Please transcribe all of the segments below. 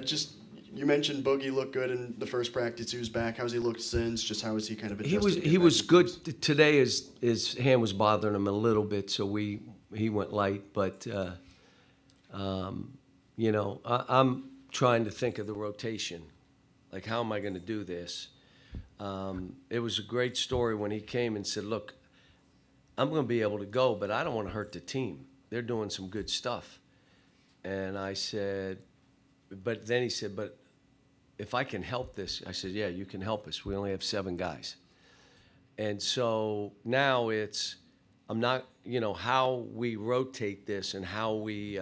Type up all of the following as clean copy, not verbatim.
Just you mentioned Boogie looked good in the first practice. He was back. How's he looked since? Just how has he kind of adjusted? He was good today. His hand was bothering him a little bit, so he went light. But I'm trying to think of the rotation. Like, how am I going to do this? It was a great story when he came and said, "Look, I'm going to be able to go, but I don't want to hurt the team. They're doing some good stuff." And I said, but then he said, "But if I can help this," I said, "Yeah, you can help us. We only have 7 guys." And so now I'm not, how we rotate this and how we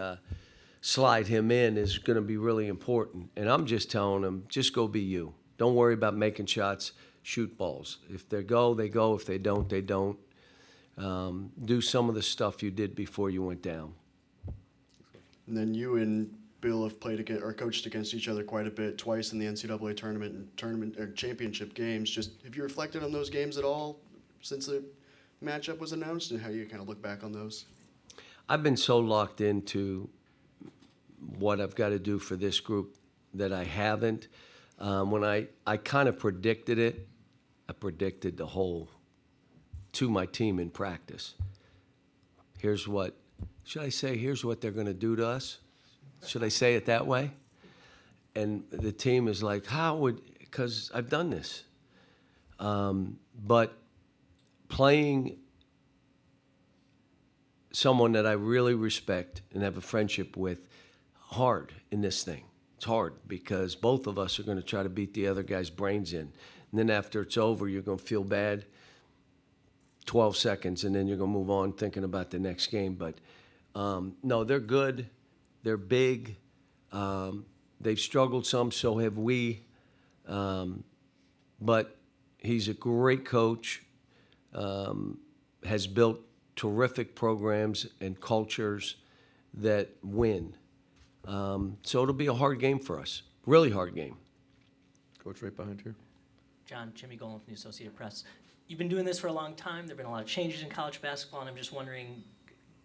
slide him in is going to be really important. And I'm just telling him, just go be you. Don't worry about making shots, shoot balls. If they go, they go. If they don't, they don't. Do some of the stuff you did before you went down. And then you and Bill have played against or coached against each other quite a bit, twice in the NCAA tournament or championship games. Just have you reflected on those games at all since the matchup was announced, and how you kind of look back on those? I've been so locked into what I've got to do for this group that I haven't. When I kind of predicted it, I predicted the whole to my team in practice. Here's what they're going to do to us? Should I say it that way? And the team is like, because I've done this. But playing someone that I really respect and have a friendship with, hard in this thing. It's hard because both of us are going to try to beat the other guy's brains in. And then after it's over, you're going to feel bad 12 seconds, and then you're going to move on thinking about the next game. But, no, they're good. They're big. They've struggled some, so have we. But he's a great coach, has built terrific programs and cultures that win. So it'll be a hard game for us, really hard game. Coach, right behind you. John, Jimmy Golan from the Associated Press. You've been doing this for a long time. There have been a lot of changes in college basketball, and I'm just wondering,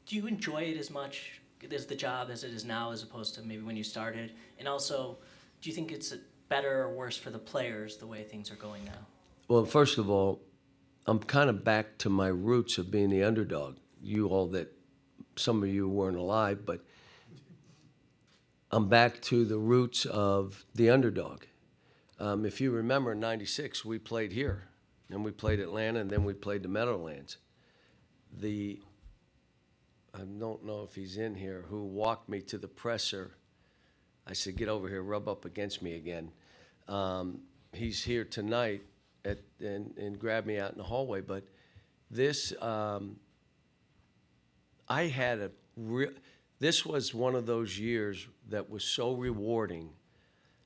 do you enjoy it as much as the job as it is now as opposed to maybe when you started? And also, do you think it's better or worse for the players the way things are going now? Well, first of all, I'm kind of back to my roots of being the underdog. Some of you weren't alive, but I'm back to the roots of the underdog. If you remember, in '96, we played here, and we played Atlanta, and then we played the Meadowlands. I don't know if he's in here, who walked me to the presser. I said, "Get over here, rub up against me again." He's here tonight and grabbed me out in the hallway. But this, this was one of those years that was so rewarding.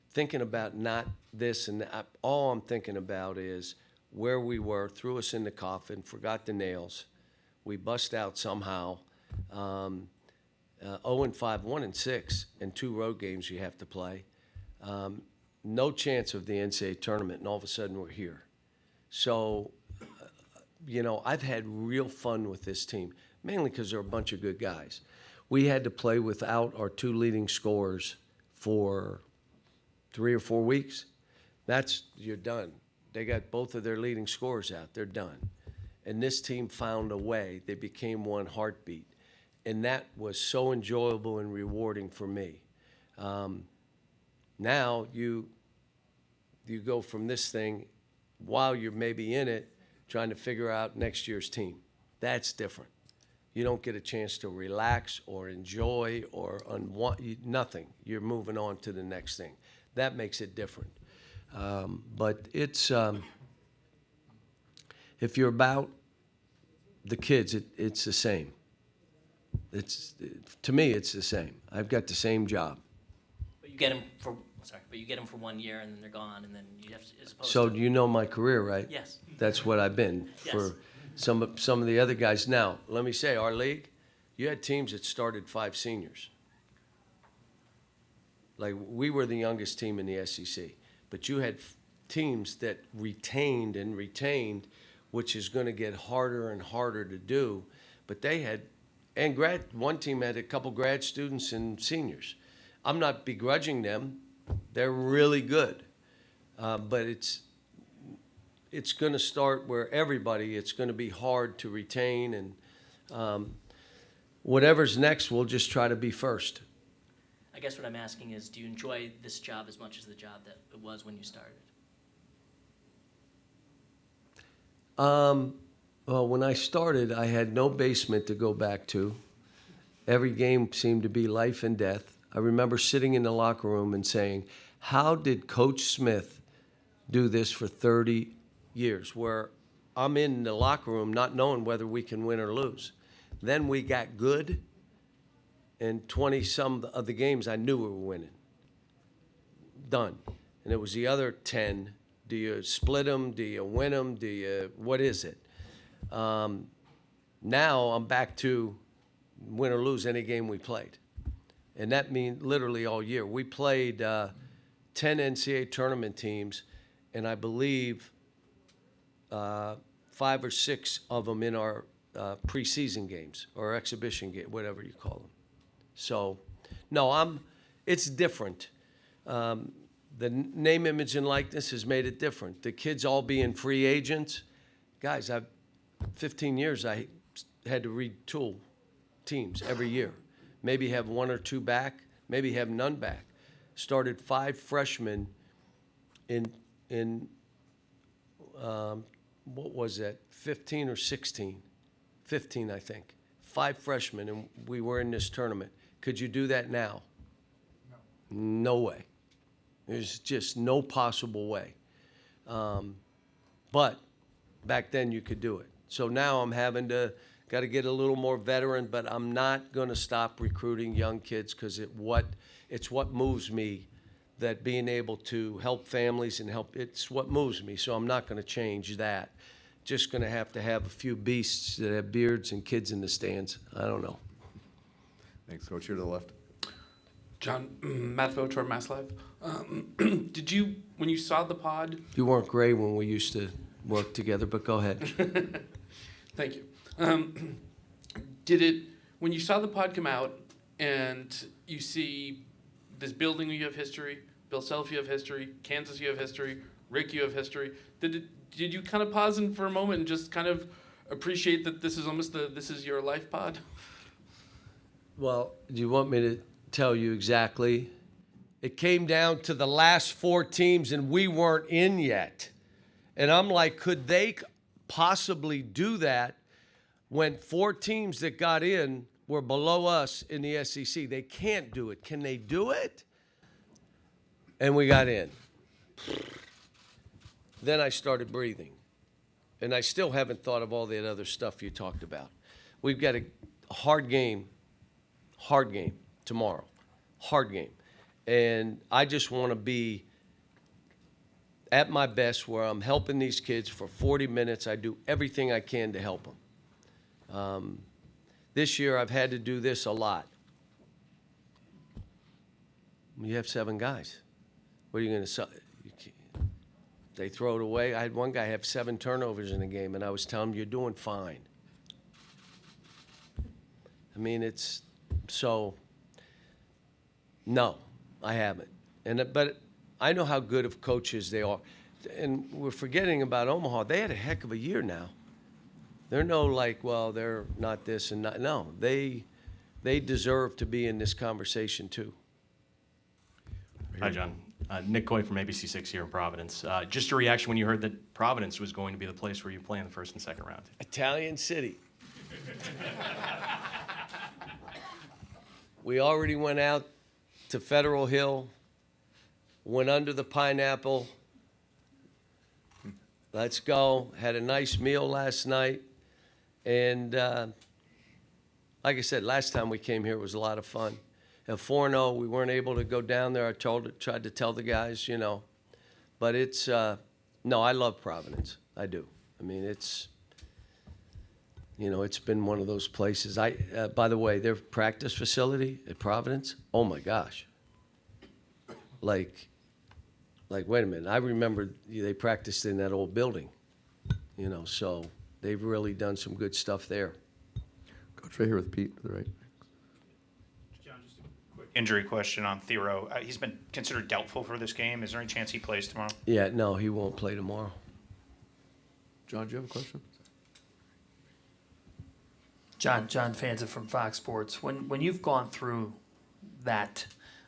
Thinking about not this and that, all I'm thinking about is where we were, threw us in the coffin, forgot the nails. We bust out somehow. 0-5, 1-6, and 2 road games you have to play. No chance of the NCAA tournament, and all of a sudden we're here. So, I've had real fun with this team, mainly because they're a bunch of good guys. We had to play without our 2 leading scorers for 3 or 4 weeks. You're done. They got both of their leading scorers out. They're done. And this team found a way. They became one heartbeat. And that was so enjoyable and rewarding for me. Now you go from this thing, while you're maybe in it, trying to figure out next year's team. That's different. You don't get a chance to relax or enjoy or nothing. You're moving on to the next thing. That makes it different. But it's if you're about the kids, it's the same. To me, it's the same. I've got the same job. But you get them for 1 year and then they're gone, and then you have to, as opposed So to, you know my career, right? Yes. That's what I've been for some of the other guys. Now, let me say, our league, you had teams that started 5 seniors. Like, we were the youngest team in the SEC, but you had teams that retained, which is going to get harder and harder to do. But they had, one team had a couple grad students and seniors. I'm not begrudging them. They're really good. But it's going to start where it's going to be hard to retain. And whatever's next, we'll just try to be first. I guess what I'm asking is, do you enjoy this job as much as the job that it was when you started? Well, when I started, I had no basement to go back to. Every game seemed to be life and death. I remember sitting in the locker room and saying, how did Coach Smith do this for 30 years, where I'm in the locker room not knowing whether we can win or lose? Then we got good, and 20-some of the games I knew we were winning. Done. And it was the other 10. Do you split them? Do you win them? What is it? Now I'm back to win or lose any game we played. And that means literally all year. We played 10 NCAA tournament teams, and I believe 5 or 6 of them in our preseason games or exhibition game, whatever you call them. So, no, it's different. The name, image, and likeness has made it different. The kids all being free agents. Guys, 15 years I had to retool teams every year. Maybe have 1 or 2 back, maybe have none back. Started 5 freshmen in what was that, 15 or 16? 15, I think. 5 freshmen, and we were in this tournament. Could you do that now? No. No way. There's just no possible way. But back then you could do it. So now I'm got to get a little more veteran, but I'm not going to stop recruiting young kids because it's what moves me, that being able to help families and it's what moves me. So I'm not going to change that. Just going to have a few beasts that have beards and kids in the stands. I don't know. Thanks, Coach. Here to the left. John, Matt Votor, Mass Live. Did you, when you saw the pod? You weren't great when we used to work together, but go ahead. Thank you. When you saw the pod come out and you see this building, you have history, Bill Self, you have history, Kansas, you have history, Rick, you have history, did you kind of pause in for a moment and just kind of appreciate that this is almost this is your life pod? Well, do you want me to tell you exactly? It came down to the last 4 teams, and we weren't in yet. And I'm like, could they possibly do that when 4 teams that got in were below us in the SEC? They can't do it. Can they do it? And we got in. Then I started breathing. And I still haven't thought of all that other stuff you talked about. We've got a hard game tomorrow. Hard game. And I just want to be at my best where I'm helping these kids for 40 minutes. I do everything I can to help them. This year I've had to do this a lot. You have 7 guys. What are you going to they throw it away? I had one guy have 7 turnovers in a game, and I was telling him, you're doing fine. I mean, it's so, no, I haven't. But I know how good of coaches they are. And we're forgetting about Omaha. They had a heck of a year now. They're no like, well, they're not this and not. No, they deserve to be in this conversation too. Hi, John. Nick Coy from ABC6 here in Providence. Just your reaction when you heard that Providence was going to be the place where you play in the first and second round. Italian City. We already went out to Federal Hill, went under the pineapple. Let's go. Had a nice meal last night. And like I said, last time we came here, it was a lot of fun. At 4-0, we weren't able to go down there. I tried to tell the guys, you know. But it's, no, I love Providence. I do. I mean, it's, you know, it's been one of those places. By the way, their practice facility at Providence, oh my gosh. Like, wait a minute. I remember they practiced in that old building, you know, so they've really done some good stuff there. Coach, right here with Pete to the right. injury question on Thero. He's been considered doubtful for this game. Is there any chance he plays tomorrow? Yeah, no, he won't play tomorrow. John, do you have a question? John Fanza from Fox Sports. When you've gone through that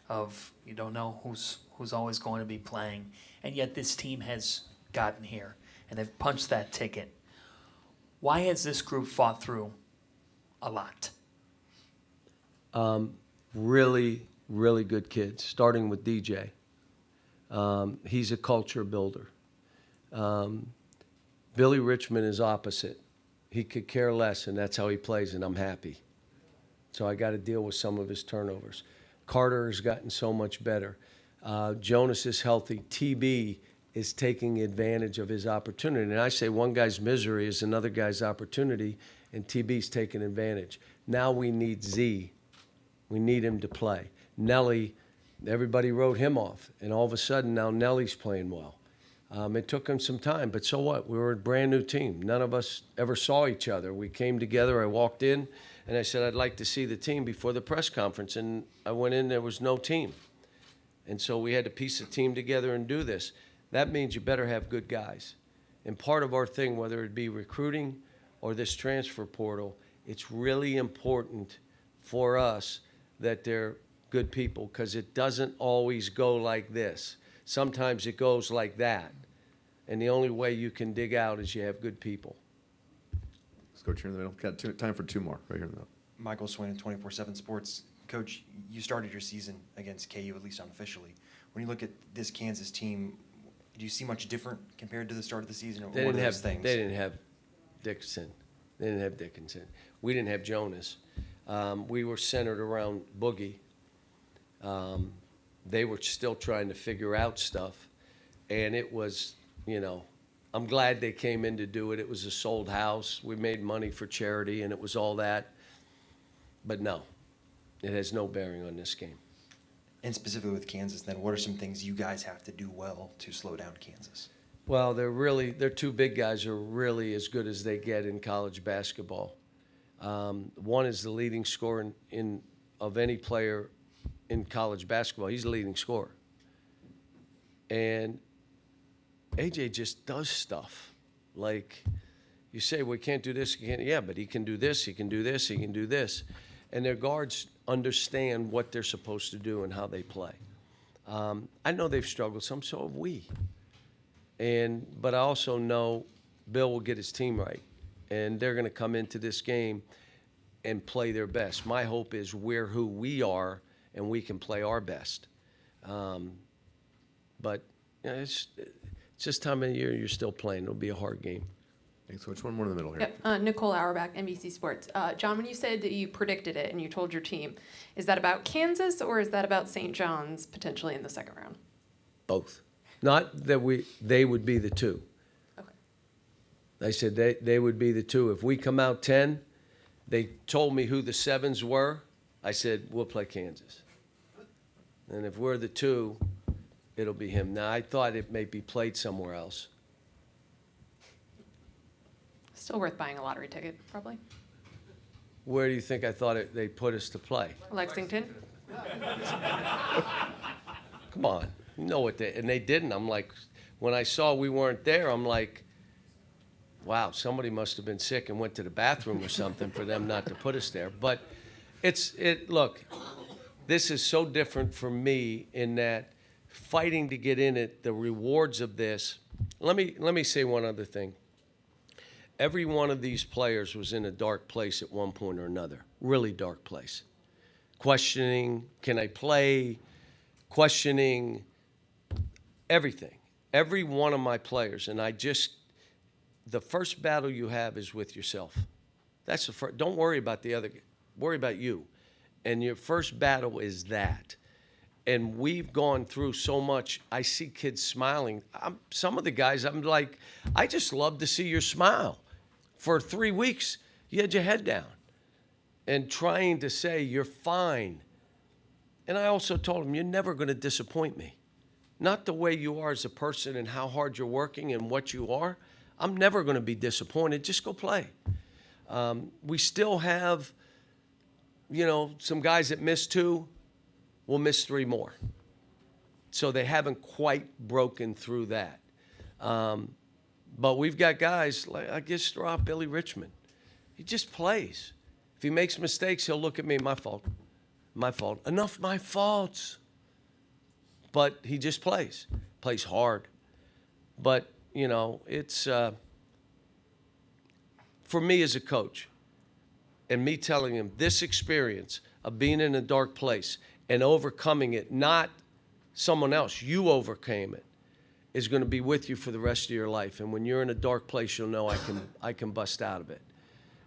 of you don't know who's always going to be playing, and yet this team has gotten here and they've punched that ticket. Why has this group fought through a lot? Really, really good kids, starting with DJ. He's a culture builder. Billy Richmond is opposite. He could care less, and that's how he plays, and I'm happy. So I got to deal with some of his turnovers. Carter has gotten so much better. Jonas is healthy. TB is taking advantage of his opportunity. And I say one guy's misery is another guy's opportunity, and TB's taking advantage. Now we need Z. We need him to play. Nelly, everybody wrote him off, and all of a sudden now Nelly's playing well. It took him some time, but so what? We were a brand new team. None of us ever saw each other. We came together. I walked in, and I said, I'd like to see the team before the press conference. And I went in, there was no team. And so we had to piece a team together and do this. That means you better have good guys. And part of our thing, whether it be recruiting or this transfer portal, it's really important for us that they're good people, because it doesn't always go like this. Sometimes it goes like that. And the only way you can dig out is you have good people. Let's go here in the middle. Got time for two more right here in the middle. Michael Swain, 24/7 Sports. Coach, you started your season against KU, at least unofficially. When you look at this Kansas team, do you see much different compared to the start of the season? Or They what didn't are have those things? They didn't have Dickinson. They didn't have Dickinson. We didn't have Jonas. We were centered around Boogie. They were still trying to figure out stuff, and it was, I'm glad they came in to do it. It was a sold house. We made money for charity, and it was all that. But no, it has no bearing on this game. And specifically with Kansas, then, what are some things you guys have to do well to slow down Kansas? Well, their two big guys are really as good as they get in college basketball. One is the leading scorer of any player in college basketball. He's the leading scorer. And AJ just does stuff. Like, you say, well, he can't do this, yeah, but he can do this, he can do this, he can do this. And their guards understand what they're supposed to do and how they play. I know they've struggled some, so have we. But I also know Bill will get his team right, and they're going to come into this game and play their best. My hope is we're who we are, and we can play our best. But it's this time of year you're still playing. It'll be a hard game. Thanks, Coach. One more in the middle here. Yep. Nicole Auerbach, NBC Sports. John, when you said that you predicted it and you told your team, is that about Kansas or is that about St. John's potentially in the second round? Both. Not that they would be the two. Okay. I said they would be the two. If we come out 10, they told me who the sevens were. I said, we'll play Kansas. And if we're the two, it'll be him. Now, I thought it may be played somewhere else. Still worth buying a lottery ticket, probably. Where do you think I thought they put us to play? Lexington? Come on. You know what and they didn't. I'm like, when I saw we weren't there, I'm like, wow, somebody must have been sick and went to the bathroom or something for them not to put us there. But look, this is so different for me in that fighting to get in it, the rewards of this. Let me say one other thing. Every one of these players was in a dark place at one point or another, really dark place. Questioning, can I play? Questioning everything. Every one of my players, and the first battle you have is with yourself. That's the first. Don't worry about the other. Worry about you. And your first battle is that. And we've gone through so much. I see kids smiling. Some of the guys, I'm like, I just love to see your smile. For 3 weeks, you had your head down and trying to say you're fine. And I also told him, you're never going to disappoint me. Not the way you are as a person and how hard you're working and what you are. I'm never going to be disappointed. Just go play. We still have, some guys that miss two. we'll miss 3 more. So they haven't quite broken through that. But we've got guys, like I guess throw out Billy Richmond. He just plays. If he makes mistakes, he'll look at me, my fault. Enough my faults. But he just plays hard. But, you know, it's, for me as a coach, and me telling him this experience of being in a dark place and overcoming it, not someone else, you overcame it, is going to be with you for the rest of your life. And when you're in a dark place, you'll know I can bust out of it.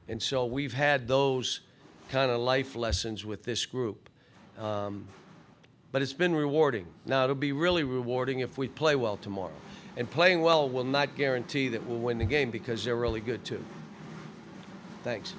And so we've had those kind of life lessons with this group. But it's been rewarding. Now, it'll be really rewarding if we play well tomorrow. And playing well will not guarantee that we'll win the game because they're really good too. Thanks.